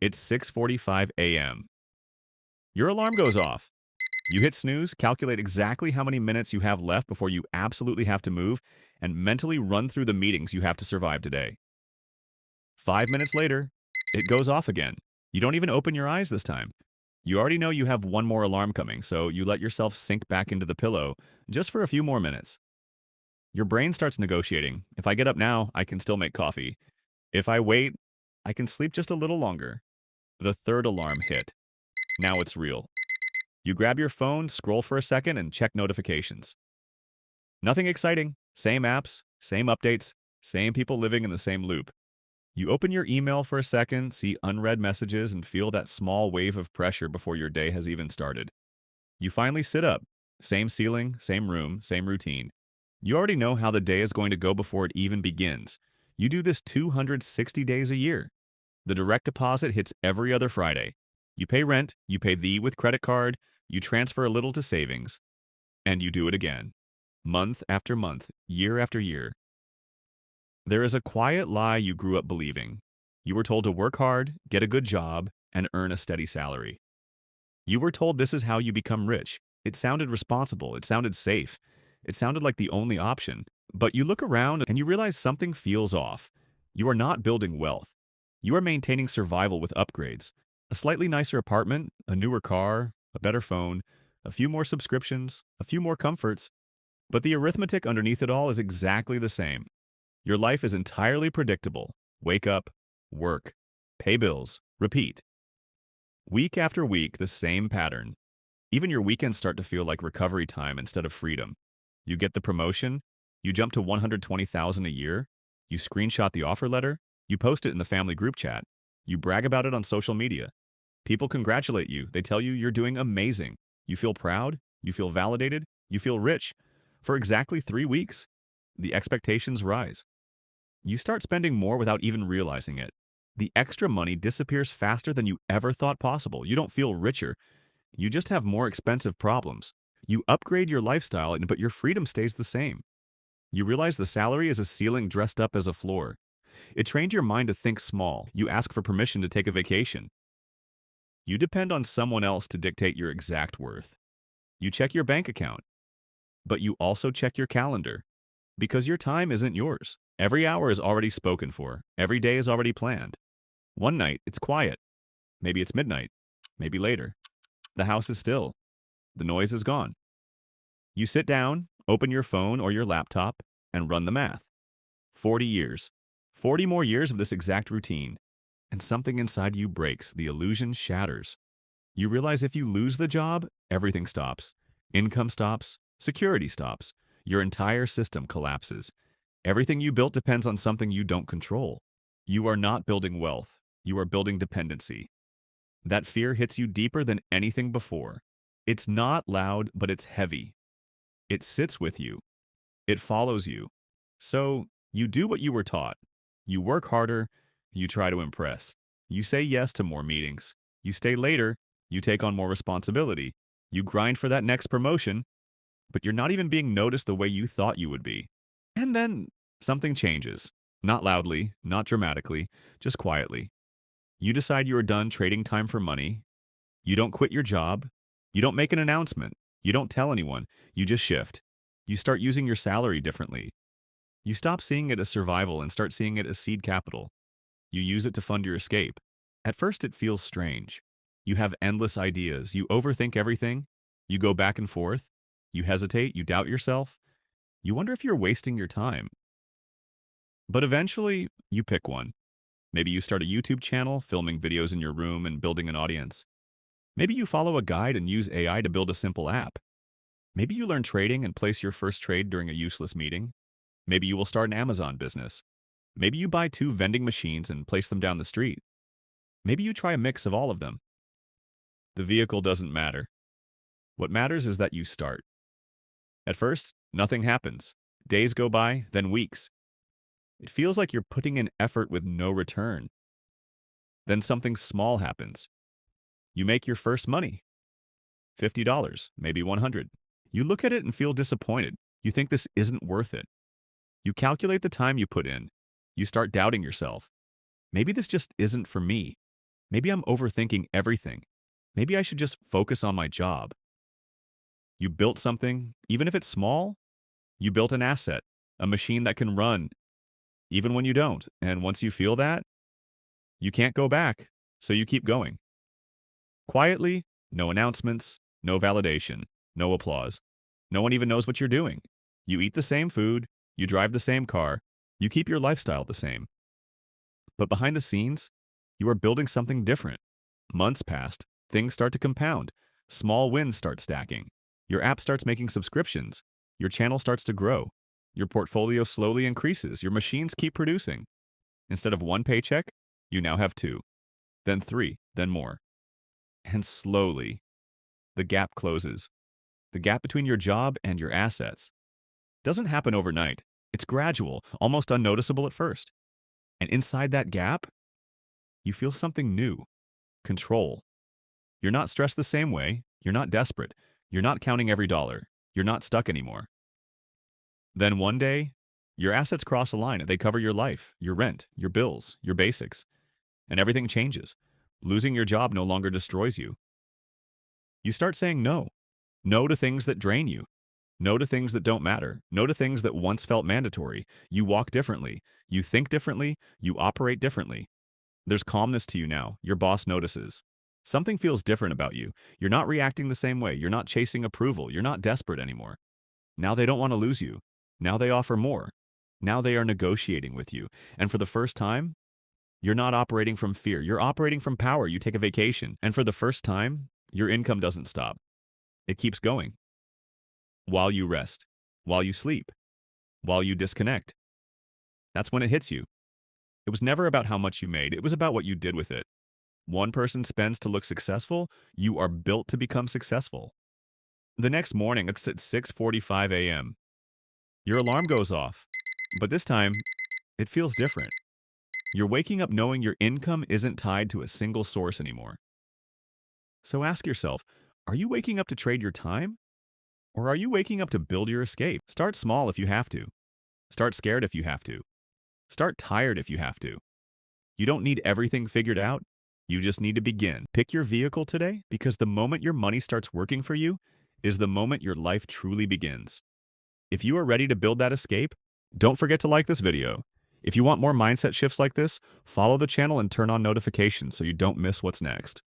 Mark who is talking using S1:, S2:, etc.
S1: It's 6:45 a.m. Your alarm goes off. You hit snooze, calculate exactly how many minutes you have left before you absolutely have to move, and mentally run through the meetings you have to survive today. 5 minutes later, it goes off again. You don't even open your eyes this time. You already know you have one more alarm coming, so you let yourself sink back into the pillow just for a few more minutes. Your brain starts negotiating. If I get up now, I can still make coffee. If I wait, I can sleep just a little longer. The third alarm hit. Now it's real. You grab your phone, scroll for a second, and check notifications. Nothing exciting. Same apps, same updates, same people living in the same loop. You open your email for a second, see unread messages, and feel that small wave of pressure before your day has even started. You finally sit up. Same ceiling, same room, same routine. You already know how the day is going to go before it even begins. You do this 260 days a year. The direct deposit hits every other Friday. You pay rent, you pay thee with credit card, you transfer a little to savings, and you do it again. Month after month, year after year. There is a quiet lie you grew up believing. You were told to work hard, get a good job, and earn a steady salary. You were told this is how you become rich. It sounded responsible, it sounded safe, it sounded like the only option. But you look around and you realize something feels off. You are not building wealth. You are maintaining survival with upgrades. A slightly nicer apartment, a newer car, a better phone, a few more subscriptions, a few more comforts. But the arithmetic underneath it all is exactly the same. Your life is entirely predictable. Wake up, work, pay bills, repeat. Week after week, the same pattern. Even your weekends start to feel like recovery time instead of freedom. You get the promotion, you jump to 120,000 a year, you screenshot the offer letter, you post it in the family group chat, you brag about it on social media. People congratulate you, they tell you you're doing amazing. You feel proud, you feel validated, you feel rich. For exactly 3 weeks, the expectations rise. You start spending more without even realizing it. The extra money disappears faster than you ever thought possible. You don't feel richer. You just have more expensive problems. You upgrade your lifestyle, but your freedom stays the same. You realize the salary is a ceiling dressed up as a floor. It trained your mind to think small. You ask for permission to take a vacation. You depend on someone else to dictate your exact worth. You check your bank account, but you also check your calendar. Because your time isn't yours. Every hour is already spoken for. Every day is already planned. One night, it's quiet. Maybe it's midnight. Maybe later. The house is still. The noise is gone. You sit down, open your phone or your laptop, and run the math. 40 years. 40 more years of this exact routine. And something inside you breaks. The illusion shatters. You realize if you lose the job, everything stops. Income stops. Security stops. Your entire system collapses. Everything you built depends on something you don't control. You are not building wealth. You are building dependency. That fear hits you deeper than anything before. It's not loud, but it's heavy. It sits with you. It follows you. So you do what you were taught. You work harder. You try to impress. You say yes to more meetings. You stay later. You take on more responsibility. You grind for that next promotion, but you're not even being noticed the way you thought you would be. And then something changes. Not loudly, not dramatically, just quietly. You decide you are done trading time for money. You don't quit your job. You don't make an announcement. You don't tell anyone. You just shift. You start using your salary differently. You stop seeing it as survival and start seeing it as seed capital. You use it to fund your escape. At first, it feels strange. You have endless ideas. You overthink everything. You go back and forth. You hesitate. You doubt yourself. You wonder if you're wasting your time. But eventually, you pick one. Maybe you start a YouTube channel, filming videos in your room and building an audience. Maybe you follow a guide and use AI to build a simple app. Maybe you learn trading and place your first trade during a useless meeting. Maybe you will start an Amazon business. Maybe you buy 2 vending machines and place them down the street. Maybe you try a mix of all of them. The vehicle doesn't matter. What matters is that you start. At first, nothing happens. Days go by, then weeks. It feels like you're putting in effort with no return. Then something small happens. You make your first money. $50, maybe 100. You look at it and feel disappointed. You think this isn't worth it. You calculate the time you put in. You start doubting yourself. Maybe this just isn't for me. Maybe I'm overthinking everything. Maybe I should just focus on my job. You built something, even if it's small, you built an asset, a machine that can run, even when you don't. And once you feel that, you can't go back. So you keep going. Quietly, no announcements, no validation, no applause. No one even knows what you're doing. You eat the same food, you drive the same car, you keep your lifestyle the same. But behind the scenes, you are building something different. Months passed, things start to compound. Small wins start stacking. Your app starts making subscriptions. Your channel starts to grow. Your portfolio slowly increases. Your machines keep producing. Instead of one paycheck, you now have two, then three, then more. And slowly, the gap closes. The gap between your job and your assets doesn't happen overnight. It's gradual, almost unnoticeable at first. And inside that gap, you feel something new: control. You're not stressed the same way. You're not desperate. You're not counting every dollar. You're not stuck anymore. Then one day, your assets cross a line and they cover your life, your rent, your bills, your basics, and everything changes. Losing your job no longer destroys you. You start saying no. No to things that drain you. No to things that don't matter. No to things that once felt mandatory. You walk differently. You think differently. You operate differently. There's calmness to you now. Your boss notices. Something feels different about you. You're not reacting the same way. You're not chasing approval. You're not desperate anymore. Now they don't want to lose you. Now they offer more. Now they are negotiating with you. And for the first time, you're not operating from fear. You're operating from power. You take a vacation. And for the first time, your income doesn't stop. It keeps going. While you rest, while you sleep, while you disconnect. That's when it hits you. It was never about how much you made. It was about what you did with it. One person spends to look successful. You are built to become successful. The next morning, it's at 6:45 a.m. Your alarm goes off, but this time, it feels different. You're waking up knowing your income isn't tied to a single source anymore. So ask yourself, are you waking up to trade your time? Or are you waking up to build your escape? Start small if you have to. Start scared if you have to. Start tired if you have to. You don't need everything figured out. You just need to begin. Pick your vehicle today, because the moment your money starts working for you is the moment your life truly begins. If you are ready to build that escape, don't forget to like this video. If you want more mindset shifts like this, follow the channel and turn on notifications so you don't miss what's next.